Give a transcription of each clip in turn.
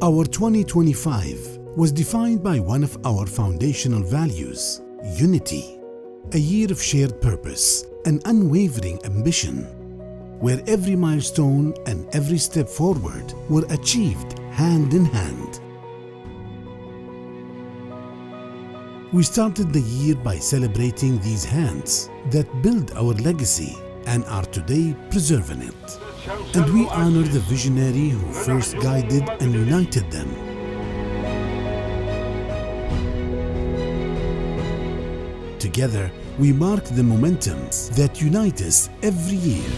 Our 2025 was defined by one of our foundational values, unity, a year of shared purpose and unwavering ambition, where every milestone and every step forward were achieved hand in hand. We started the year by celebrating these hands that build our legacy and are today preserving it. And we honor the visionary who first guided and united them. Together, we mark the momentum that unite us every year.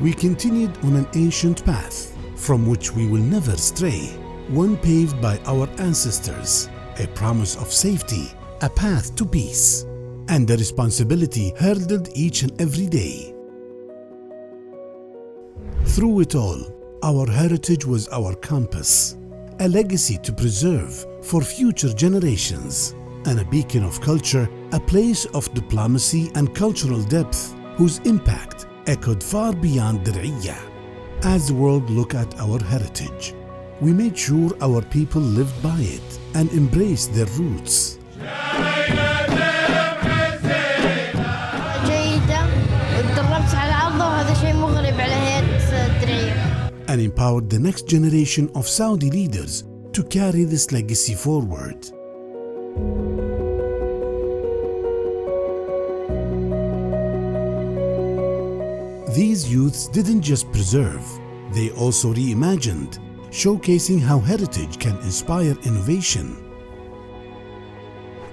We continued on an ancient path from which we will never stray, one paved by our ancestors, a promise of safety, a path to peace, and a responsibility heralded each and every day. Through it all, our heritage was our compass, a legacy to preserve for future generations, and a beacon of culture, a place of diplomacy and cultural depth whose impact echoed far beyond Dir'iyah. As the world looked at our heritage, we made sure our people lived by it and embraced their roots. And empowered the next generation of Saudi leaders to carry this legacy forward. These youths didn't just preserve, they also reimagined, showcasing how heritage can inspire innovation.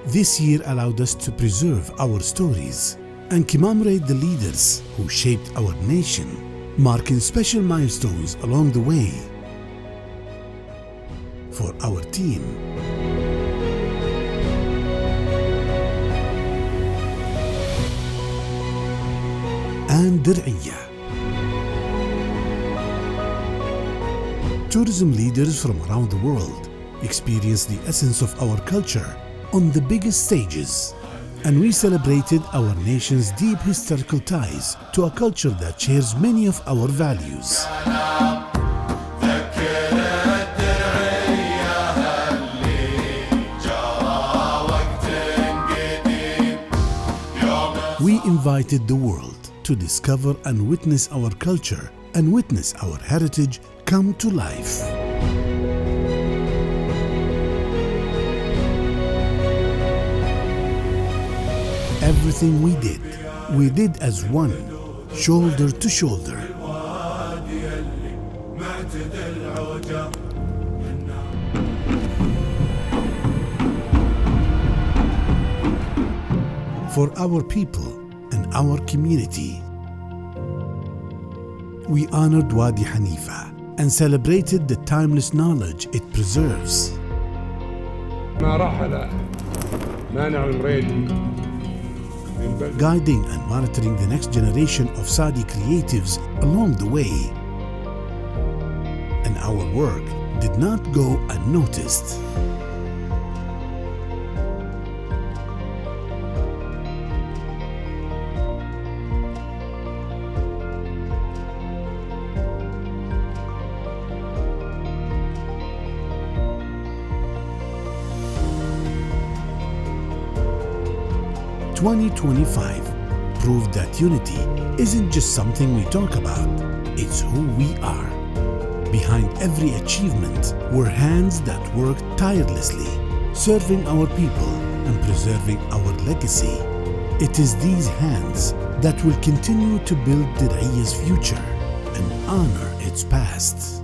This year allowed us to preserve our stories and commemorate the leaders who shaped our nation, marking special milestones along the way. For our team, and Dir'iyah. Tourism leaders from around the world experience the essence of our culture on the biggest stages, and we celebrated our nation's deep historical ties to a culture that shares many of our values. We invited the world to discover and witness our culture and witness our heritage come to life. Everything we did as one, shoulder to shoulder. For our people and our community, we honored Wadi Hanifa and celebrated the timeless knowledge it preserves. Guiding and monitoring the next generation of Saudi creatives along the way. And our work did not go unnoticed. "2025 proved that unity isn't just something we talk about, it's who we are. Behind every achievement were hands that worked tirelessly, serving our people and preserving our legacy. It is these hands that will continue to build Dir'iyah's future and honor its past."